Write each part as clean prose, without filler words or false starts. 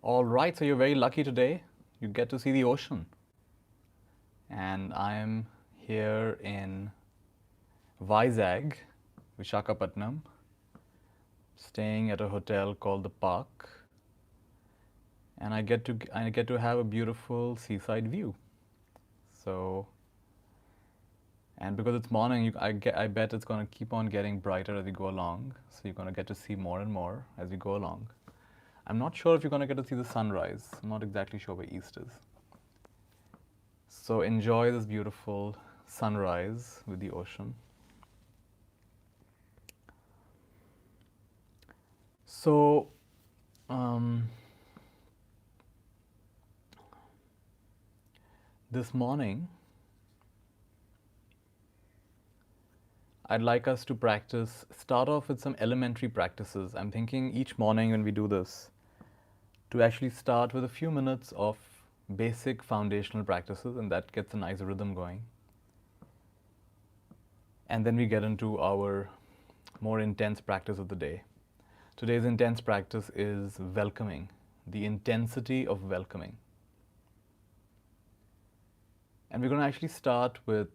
All right, so you're very lucky today. You get to see the ocean. And I'm here in Vizag, Vishakhapatnam, staying at a hotel called the Park, and I get to have a beautiful seaside view. So, and because it's morning, I bet it's going to keep on getting brighter as we go along. So you're going to get to see more and more as we go along. I'm not sure if you're going to get to see the sunrise. I'm not exactly sure where east is. So enjoy this beautiful sunrise with the ocean. So, um, this morning, I'd like us to start off with some elementary practices. I'm thinking each morning when we do this, to actually start with a few minutes of basic foundational practices, and that gets a nice rhythm going. And then we get into our more intense practice of the day. Today's intense practice is welcoming, the intensity of welcoming. And we're going to actually start with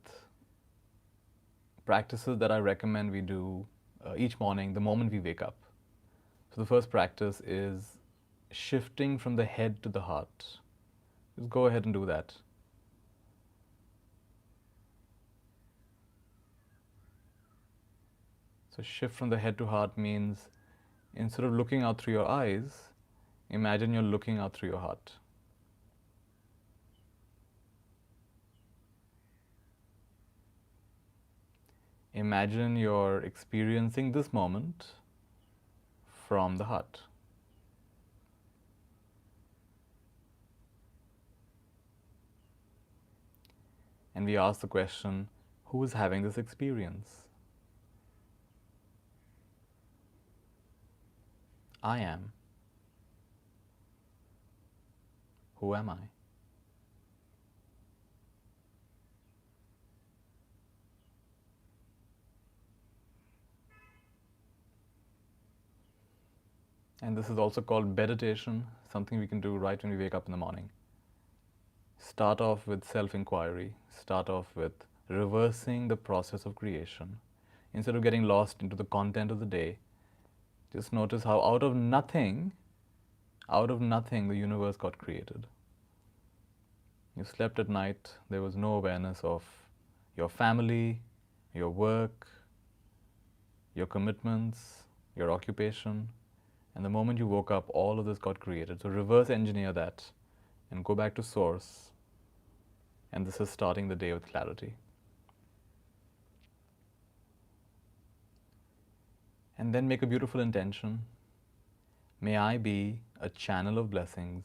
practices that I recommend we do each morning the moment we wake up. So the first practice is shifting from the head to the heart. Just go ahead and do that. So shift from the head to heart means instead of looking out through your eyes, imagine you're looking out through your heart. Imagine you're experiencing this moment from the heart. And we ask the question, who is having this experience? I am. Who am I? And this is also called meditation, something we can do right when we wake up in the morning. Start off with self-inquiry. Start off with reversing the process of creation. Instead of getting lost into the content of the day, just notice how out of nothing, the universe got created. You slept at night, there was no awareness of your family, your work, your commitments, your occupation. And the moment you woke up, all of this got created. So reverse engineer that and go back to source. And this is starting the day with clarity. And then make a beautiful intention. May I be a channel of blessings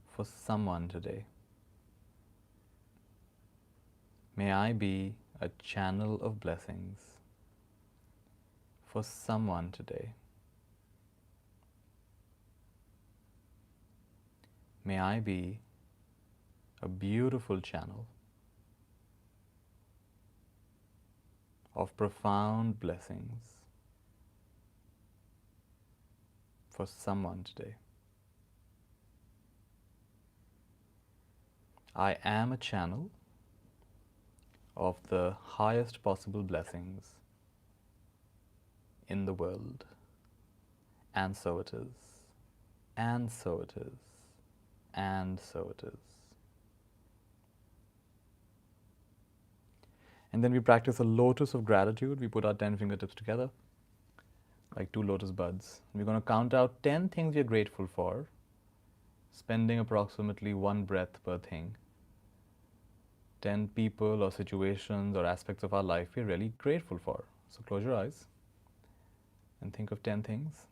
for someone today. May I be a channel of blessings for someone today. May I be a beautiful channel of profound blessings for someone today. I am a channel of the highest possible blessings in the world. And so it is. And so it is. And so it is. And then we practice a lotus of gratitude. We put our 10 fingertips together like two lotus buds. We're going to count out 10 things we're grateful for, spending approximately one breath per thing. 10 people or situations or aspects of our life we're really grateful for. So close your eyes and think of 10 things.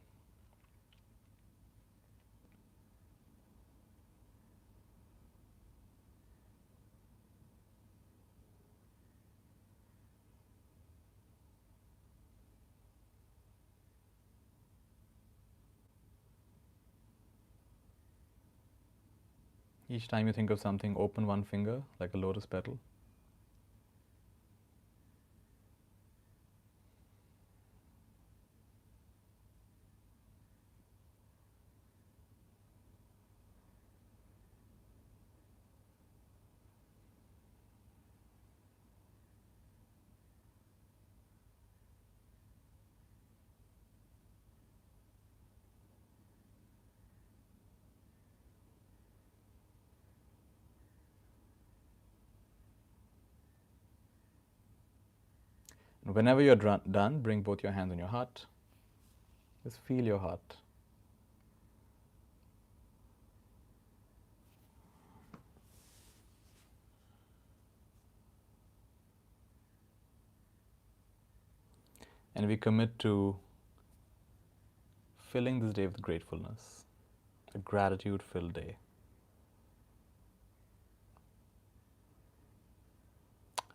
Each time you think of something, open one finger like a lotus petal. Whenever you're done, bring both your hands on your heart. Just feel your heart. And we commit to filling this day with gratefulness, a gratitude-filled day.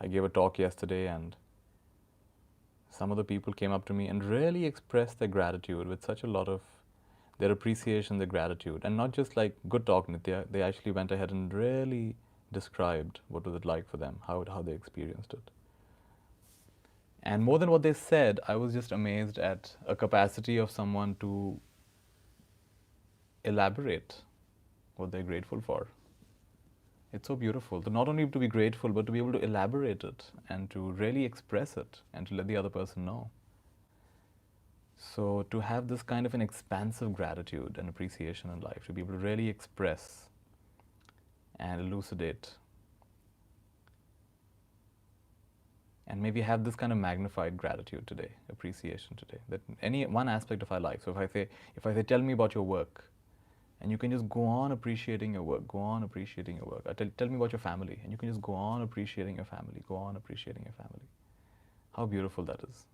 I gave a talk yesterday, and some of the people came up to me and really expressed their gratitude with such a lot of their appreciation, their gratitude. And not just like, good talk, Nitya. They actually went ahead and really described what was it like for them, how they experienced it. And more than what they said, I was just amazed at a capacity of someone to elaborate what they're grateful for. It's so beautiful to not only to be grateful, but to be able to elaborate it and to really express it and to let the other person know. So to have this kind of an expansive gratitude and appreciation in life, to be able to really express and elucidate, and maybe have this kind of magnified gratitude today, appreciation today, that any one aspect of our life. So if I say, tell me about your work, and you can just go on appreciating your work, go on appreciating your work. Tell me about your family, and you can just go on appreciating your family, go on appreciating your family. How beautiful that is.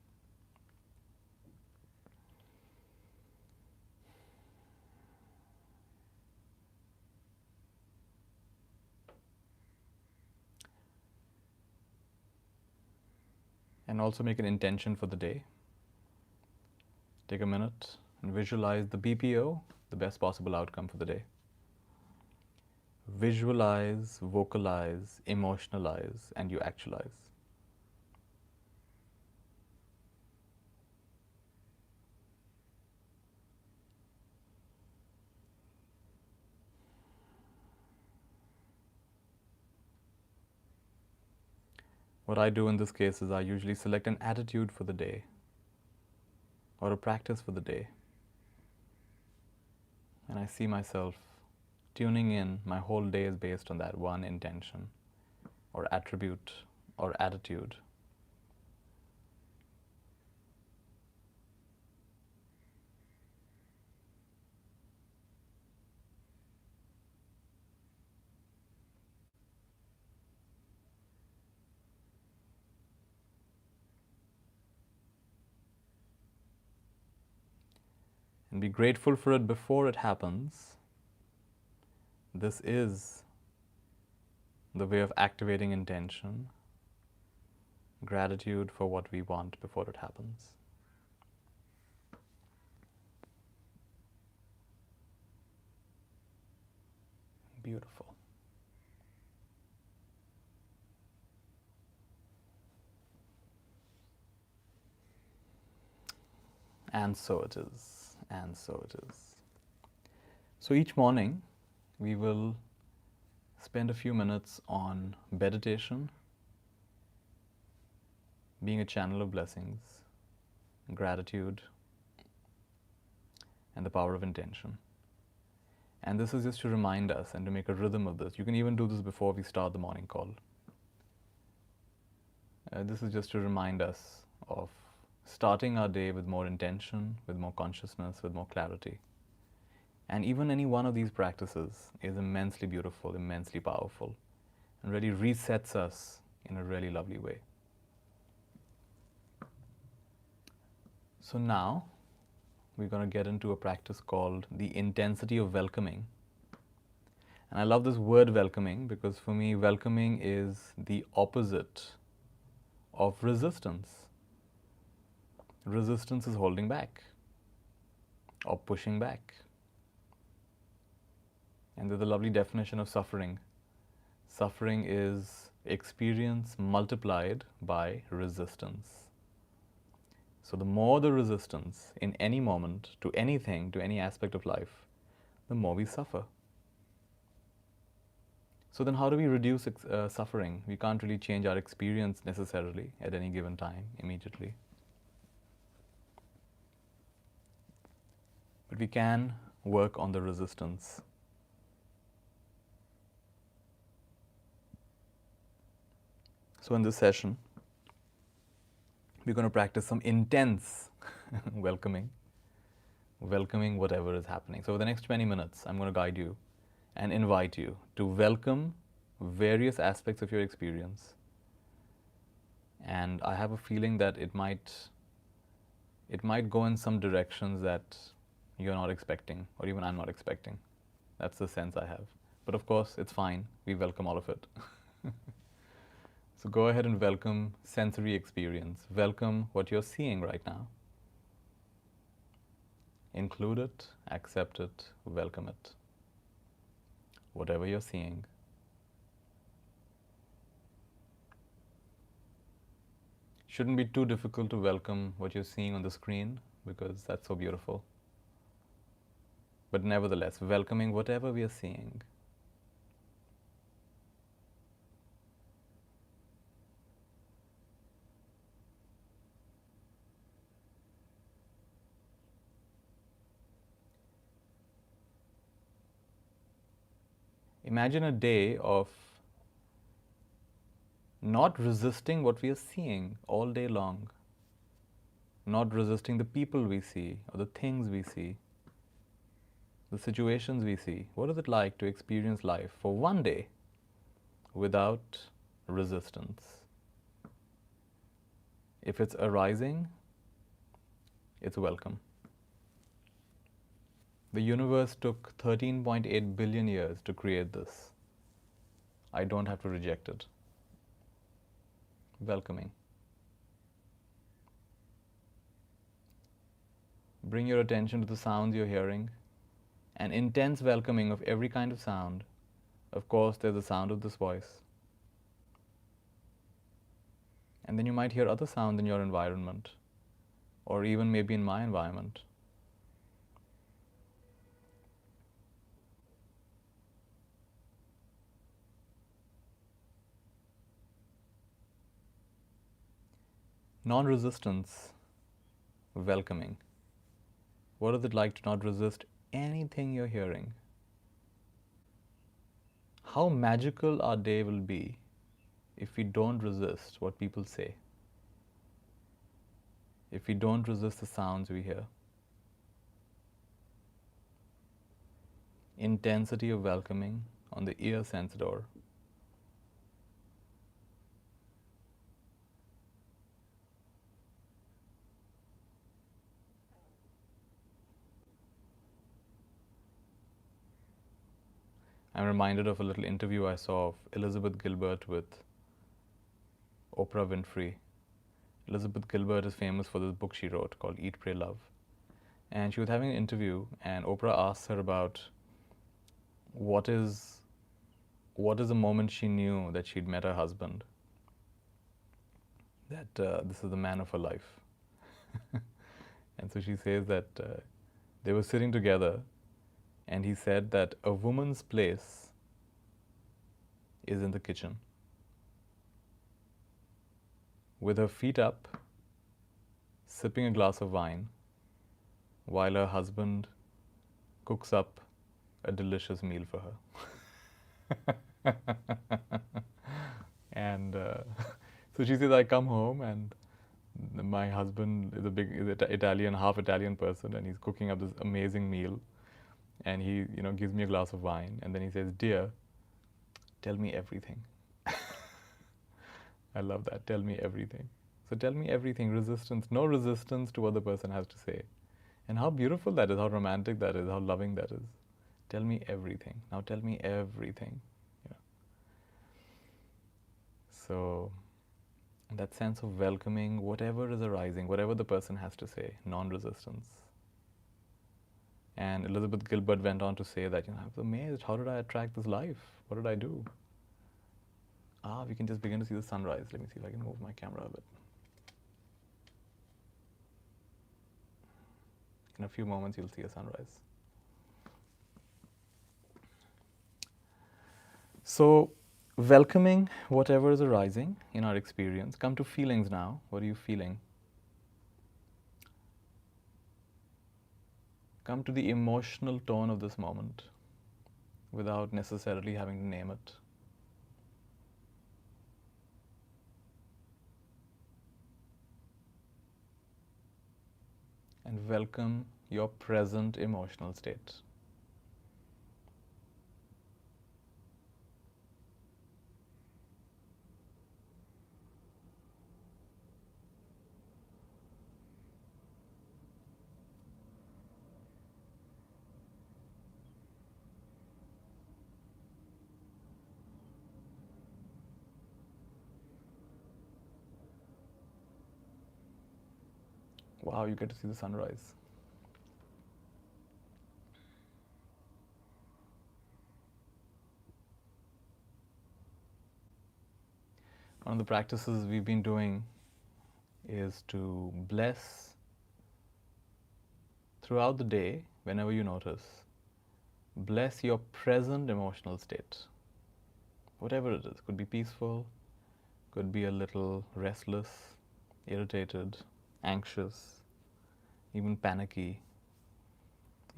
And also make an intention for the day. Take a minute and visualize the BPO, the best possible outcome for the day. Visualize, vocalize, emotionalize, and you actualize. What I do in this case is I usually select an attitude for the day or a practice for the day. And I see myself tuning in. My whole day is based on that one intention or attribute or attitude. And be grateful for it before it happens. This is the way of activating intention, gratitude for what we want before it happens. Beautiful. And so it is, and so it is. So each morning, we will spend a few minutes on meditation, being a channel of blessings, gratitude, and the power of intention. And this is just to remind us and to make a rhythm of this. You can even do this before we start the morning call. This is just to remind us of starting our day with more intention, with more consciousness, with more clarity. And even any one of these practices is immensely beautiful, immensely powerful, and really resets us in a really lovely way. So now, we're going to get into a practice called the intensity of welcoming. And I love this word welcoming because for me, welcoming is the opposite of resistance. Resistance is holding back or pushing back. And there's a lovely definition of suffering. Suffering is experience multiplied by resistance. So the more the resistance in any moment to anything, to any aspect of life, the more we suffer. So then how do we reduce suffering? We can't really change our experience necessarily at any given time, immediately. But we can work on the resistance. So in this session, we're going to practice some intense welcoming, welcoming whatever is happening. So, for the next 20 minutes, I'm going to guide you and invite you to welcome various aspects of your experience. And I have a feeling that it might go in some directions that you're not expecting, or even I'm not expecting. That's the sense I have. But of course, it's fine. We welcome all of it. So go ahead and welcome sensory experience. Welcome what you're seeing right now. Include it, accept it, welcome it. Whatever you're seeing. Shouldn't be too difficult to welcome what you're seeing on the screen, because that's so beautiful. But nevertheless, welcoming whatever we are seeing. Imagine a day of not resisting what we are seeing all day long, not resisting the people we see or the things we see, the situations we see. What is it like to experience life for one day without resistance? If it's arising, it's welcome. The universe took 13.8 billion years to create this. I don't have to reject it. Welcoming. Bring your attention to the sounds you're hearing. An intense welcoming of every kind of sound. Of course, there's the sound of this voice. And then you might hear other sounds in your environment, or even maybe in my environment. Non-resistance, welcoming. What is it like to not resist anything you're hearing? How magical our day will be if we don't resist what people say, if we don't resist the sounds we hear. Intensity of welcoming on the ear sense door. I'm reminded of a little interview I saw of Elizabeth Gilbert with Oprah Winfrey. Elizabeth Gilbert is famous for this book she wrote called Eat, Pray, Love. And she was having an interview, and Oprah asked her about what is the moment she knew that she'd met her husband, that this is the man of her life. And so she says that they were sitting together, and he said that a woman's place is in the kitchen, with her feet up, sipping a glass of wine, while her husband cooks up a delicious meal for her. And so she says, I come home and my husband is Italian, half Italian person, and he's cooking up this amazing meal. And he, gives me a glass of wine, and then he says, "Dear, tell me everything." I love that. Tell me everything. So tell me everything. Resistance, no resistance to what the person has to say. And how beautiful that is, how romantic that is, how loving that is. Tell me everything. Now tell me everything. So that sense of welcoming whatever is arising, whatever the person has to say, non-resistance. And Elizabeth Gilbert went on to say that, I was amazed, how did I attract this life? What did I do? We can just begin to see the sunrise. Let me see if I can move my camera a bit. In a few moments, you'll see a sunrise. So, welcoming whatever is arising in our experience. Come to feelings now. What are you feeling? Come to the emotional tone of this moment without necessarily having to name it. and welcome your present emotional state. Wow, you get to see the sunrise. One of the practices we've been doing is to bless throughout the day, whenever you notice, bless your present emotional state. Whatever it is, could be peaceful, could be a little restless, irritated, anxious, even panicky,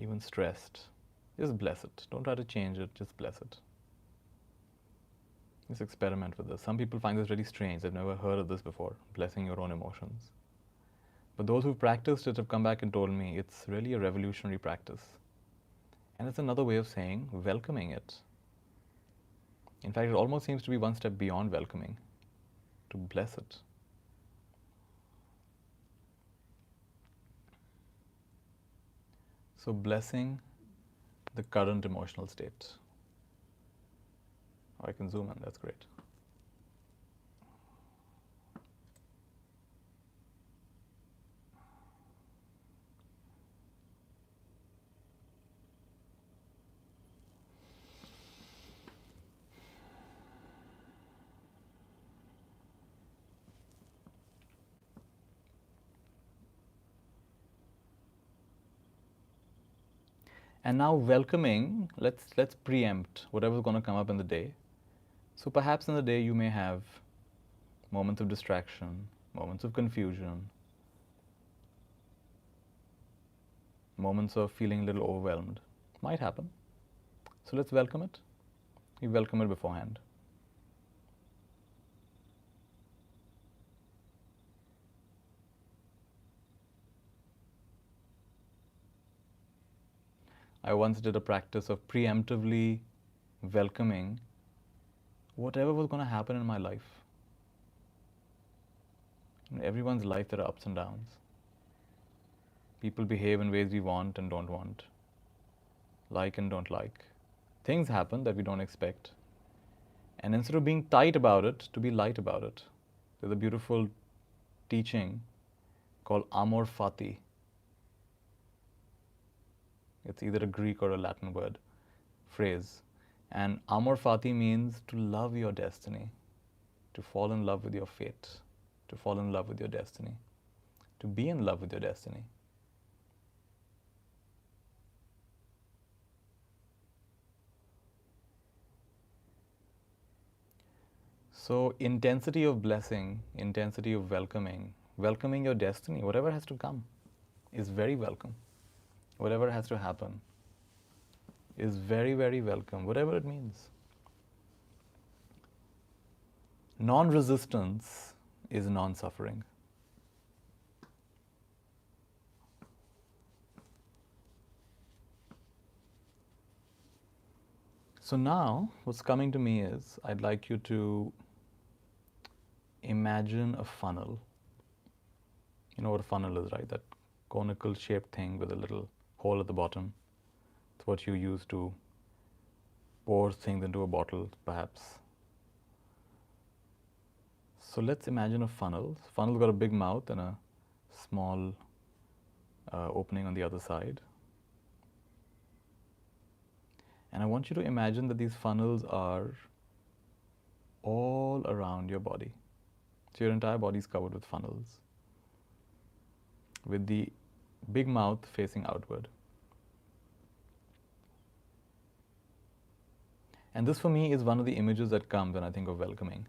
even stressed. Just bless it. Don't try to change it, just bless it. Just experiment with this. Some people find this really strange. They've never heard of this before, blessing your own emotions. But those who've practiced it have come back and told me it's really a revolutionary practice. And it's another way of saying welcoming it. In fact, it almost seems to be one step beyond welcoming, to bless it. So, blessing the current emotional state. I can zoom in, that's great. And now welcoming, let's preempt whatever's going to come up in the day. So perhaps in the day you may have moments of distraction, moments of confusion, moments of feeling a little overwhelmed. Might happen. So let's welcome it. We welcome it beforehand. I once did a practice of preemptively welcoming whatever was going to happen in my life. In everyone's life, there are ups and downs. People behave in ways we want and don't want, like and don't like. Things happen that we don't expect. And instead of being tight about it, to be light about it. There's a beautiful teaching called amor fati. It's either a Greek or a Latin word, phrase. And amor fati means to love your destiny, to fall in love with your fate, to fall in love with your destiny, to be in love with your destiny. So, intensity of blessing, intensity of welcoming, welcoming your destiny, whatever has to come, is very welcome. Whatever has to happen is very, very welcome, whatever it means. Non resistance is non suffering. So now, what's coming to me is I'd like you to imagine a funnel. You know what a funnel is, right? That conical shaped thing with a little hole at the bottom. It's what you use to pour things into a bottle, perhaps. So let's imagine a funnel. Funnel's got a big mouth and a small opening on the other side. And I want you to imagine that these funnels are all around your body. So your entire body is covered with funnels, with the big mouth facing outward. And this for me is one of the images that comes when I think of welcoming.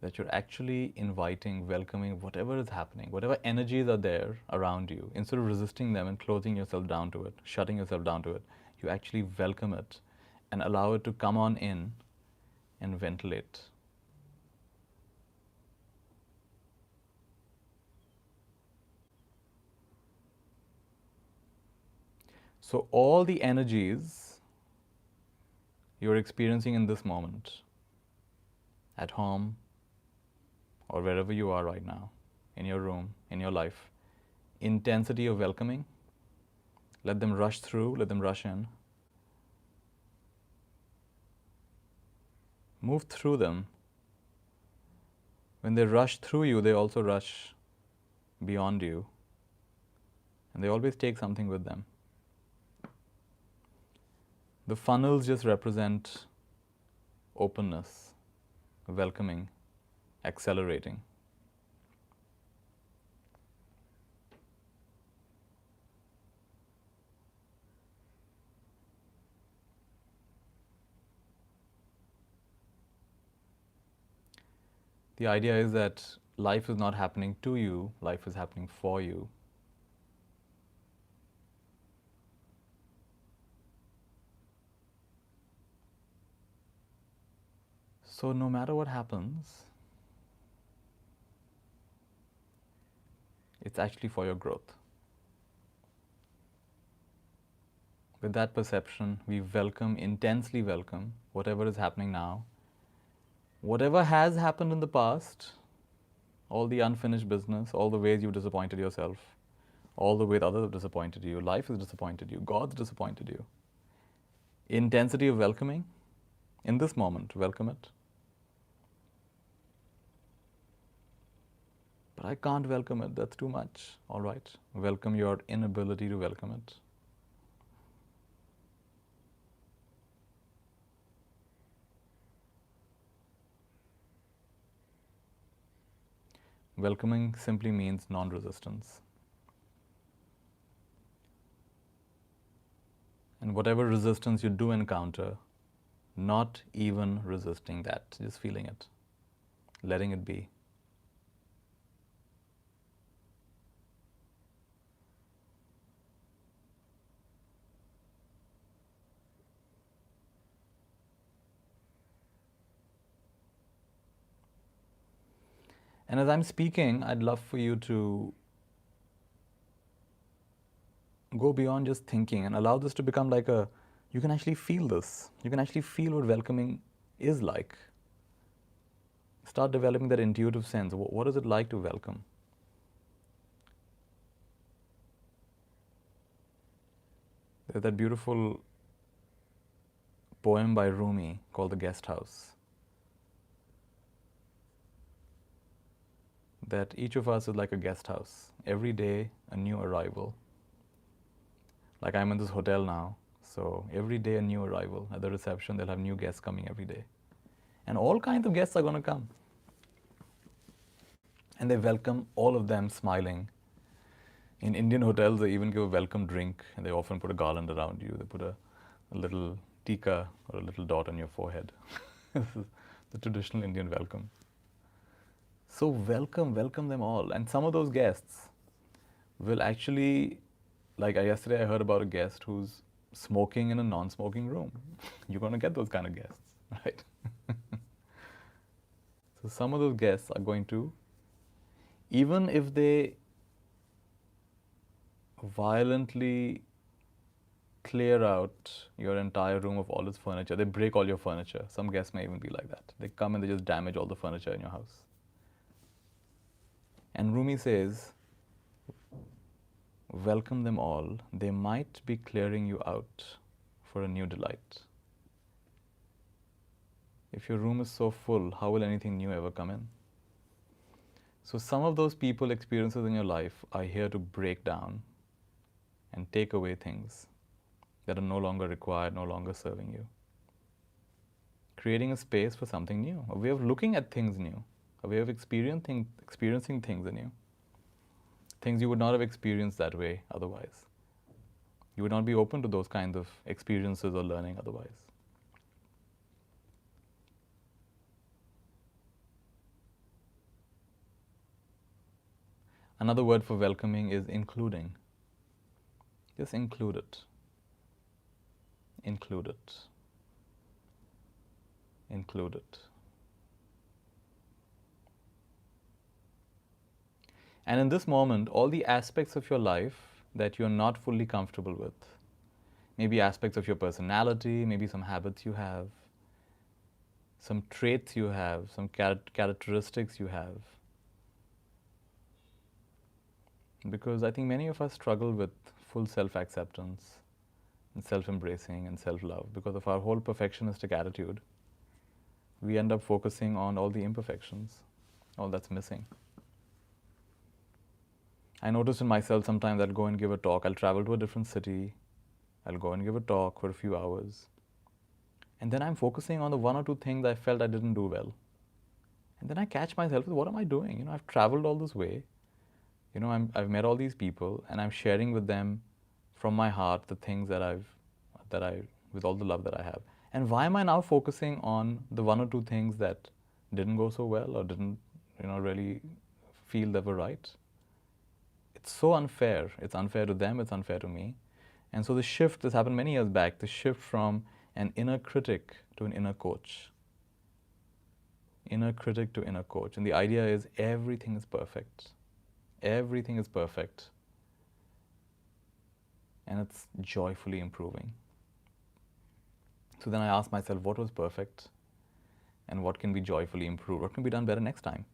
That you're actually inviting, welcoming whatever is happening, whatever energies are there around you. Instead of resisting them and closing yourself down to it, shutting yourself down to it, you actually welcome it and allow it to come on in and ventilate. So all the energies you're experiencing in this moment, at home or wherever you are right now, in your room, in your life, intensity of welcoming, let them rush through, let them rush in. Move through them. When they rush through you, they also rush beyond you. And they always take something with them. The funnels just represent openness, welcoming, accelerating. The idea is that life is not happening to you, life is happening for you. So no matter what happens, it's actually for your growth. With that perception, we welcome, intensely welcome, whatever is happening now. Whatever has happened in the past, all the unfinished business, all the ways you've disappointed yourself, all the ways others have disappointed you, life has disappointed you, God's disappointed you. Intensity of welcoming, in this moment, welcome it. But I can't welcome it, that's too much. All right, welcome your inability to welcome it. Welcoming simply means non-resistance. And whatever resistance you do encounter, not even resisting that, just feeling it, letting it be. And as I'm speaking, I'd love for you to go beyond just thinking and allow this to become like you can actually feel this. You can actually feel what welcoming is like. Start developing that intuitive sense. What is it like to welcome? There's that beautiful poem by Rumi called The Guest House. That each of us is like a guest house. Every day, a new arrival. Like I'm in this hotel now, so every day a new arrival. At the reception, they'll have new guests coming every day. And all kinds of guests are going to come. And they welcome all of them smiling. In Indian hotels, they even give a welcome drink, and they often put a garland around you. They put a little tika or a little dot on your forehead. This is the traditional Indian welcome. So welcome them all. And some of those guests will actually, like yesterday I heard about a guest who's smoking in a non-smoking room. You're going to get those kind of guests, right? So some of those guests are going to, even if they violently clear out your entire room of all its furniture, they break all your furniture. Some guests may even be like that. They come and they just damage all the furniture in your house. And Rumi says, welcome them all. They might be clearing you out for a new delight. If your room is so full, how will anything new ever come in? So some of those people, experiences in your life are here to break down and take away things that are no longer required, no longer serving you. Creating a space for something new, a way of looking at things new, a way of experiencing things anew. Things you would not have experienced that way otherwise. You would not be open to those kinds of experiences or learning otherwise. Another word for welcoming is including. Just include it. Include it. Include it. And in this moment, all the aspects of your life that you're not fully comfortable with, maybe aspects of your personality, maybe some habits you have, some traits you have, some characteristics you have. Because I think many of us struggle with full self-acceptance and self-embracing and self-love because of our whole perfectionistic attitude. We end up focusing on all the imperfections, all that's missing. I noticed in myself sometimes I'll go and give a talk, I'll travel to a different city, I'll go and give a talk for a few hours, and then I'm focusing on the one or two things I felt I didn't do well. And then I catch myself with, what am I doing? I've traveled all this way, I've met all these people, and I'm sharing with them from my heart the things with all the love that I have. And why am I now focusing on the one or two things that didn't go so well or didn't, really feel they were right? It's so unfair. It's unfair to them, it's unfair to me. And so the shift, this happened many years back, the shift from an inner critic to an inner coach. Inner critic to inner coach. And the idea is everything is perfect. Everything is perfect. And it's joyfully improving. So then I asked myself, what was perfect? And what can be joyfully improved? What can be done better next time?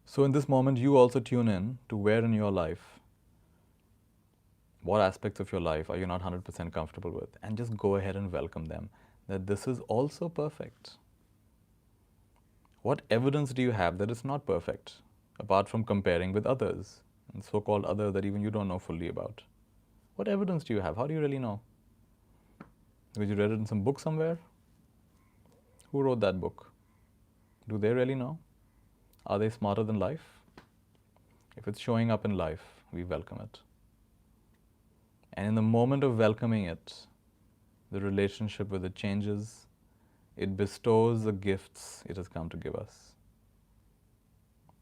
So in this moment, you also tune in to where in your life, what aspects of your life are you not 100% comfortable with, and just go ahead and welcome them, that this is also perfect. What evidence do you have that it's not perfect, apart from comparing with others, and so-called others that even you don't know fully about? What evidence do you have? How do you really know? Because you read it in some book somewhere? Who wrote that book? Do they really know? Are they smarter than life? If it's showing up in life, we welcome it. And in the moment of welcoming it, the relationship with it changes. It bestows the gifts it has come to give us.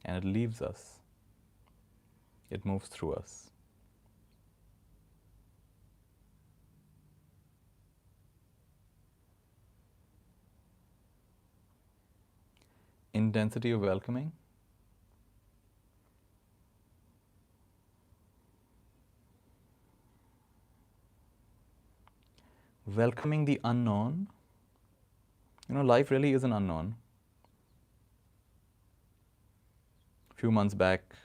And it leaves us. It moves through us. Intensity of welcoming. Welcoming the unknown. Life really is an unknown. A few months back,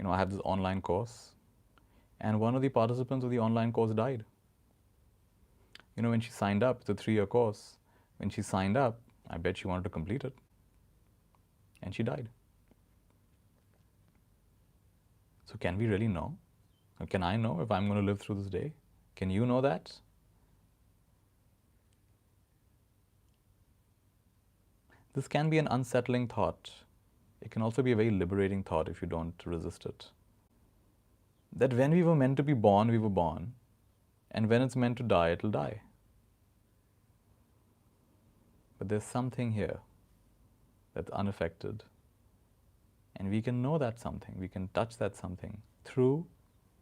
I have this online course, and one of the participants of the online course died. When she signed up, it's a 3-year course. When she signed up, I bet she wanted to complete it. And she died. So can we really know? Or can I know if I'm going to live through this day? Can you know that? This can be an unsettling thought. It can also be a very liberating thought if you don't resist it. That when we were meant to be born, we were born. And when it's meant to die, it'll die. But there's something here that's unaffected. And we can know that something, we can touch that something through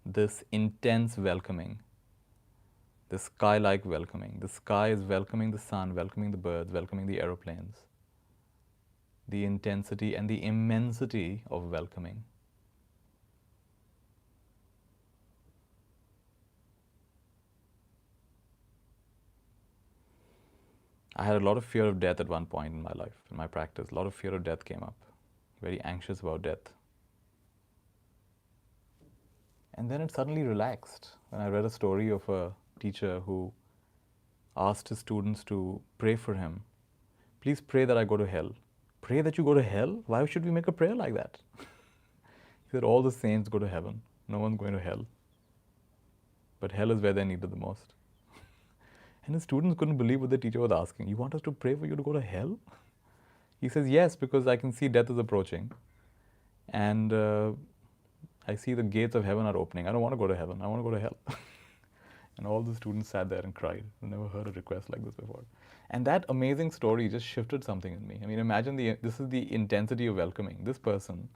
this intense welcoming, this sky-like welcoming. The sky is welcoming the sun, welcoming the birds, welcoming the aeroplanes. The intensity and the immensity of welcoming. I had a lot of fear of death at one point in my life, in my practice. A lot of fear of death came up. Very anxious about death. And then it suddenly relaxed when I read a story of a teacher who asked his students to pray for him. Please pray that I go to hell. Pray that you go to hell? Why should we make a prayer like that? He said all the saints go to heaven. No one's going to hell. But hell is where they're needed the most. And his students couldn't believe what the teacher was asking. You want us to pray for you to go to hell? He says, yes, because I can see death is approaching. And I see the gates of heaven are opening. I don't want to go to heaven. I want to go to hell. And all the students sat there and cried. I've never heard a request like this before. And that amazing story just shifted something in me. I mean, imagine this is the intensity of welcoming. This person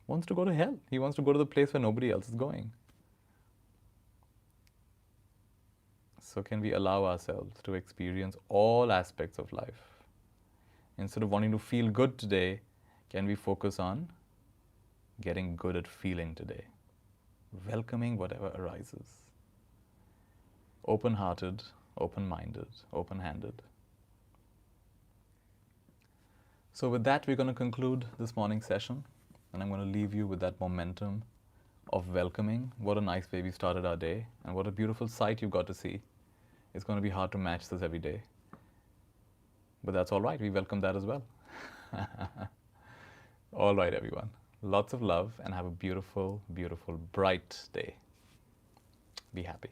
wants to go to hell. He wants to go to the place where nobody else is going. So can we allow ourselves to experience all aspects of life? Instead of wanting to feel good today, can we focus on getting good at feeling today, welcoming whatever arises, open hearted, open minded, open handed. So, with that, we're going to conclude this morning's session, and I'm going to leave you with that momentum of welcoming. What a nice way we started our day, and what a beautiful sight you got to see. It's going to be hard to match this every day, but that's all right. We welcome that as well. All right, everyone. Lots of love and have a beautiful, beautiful, bright day. Be happy.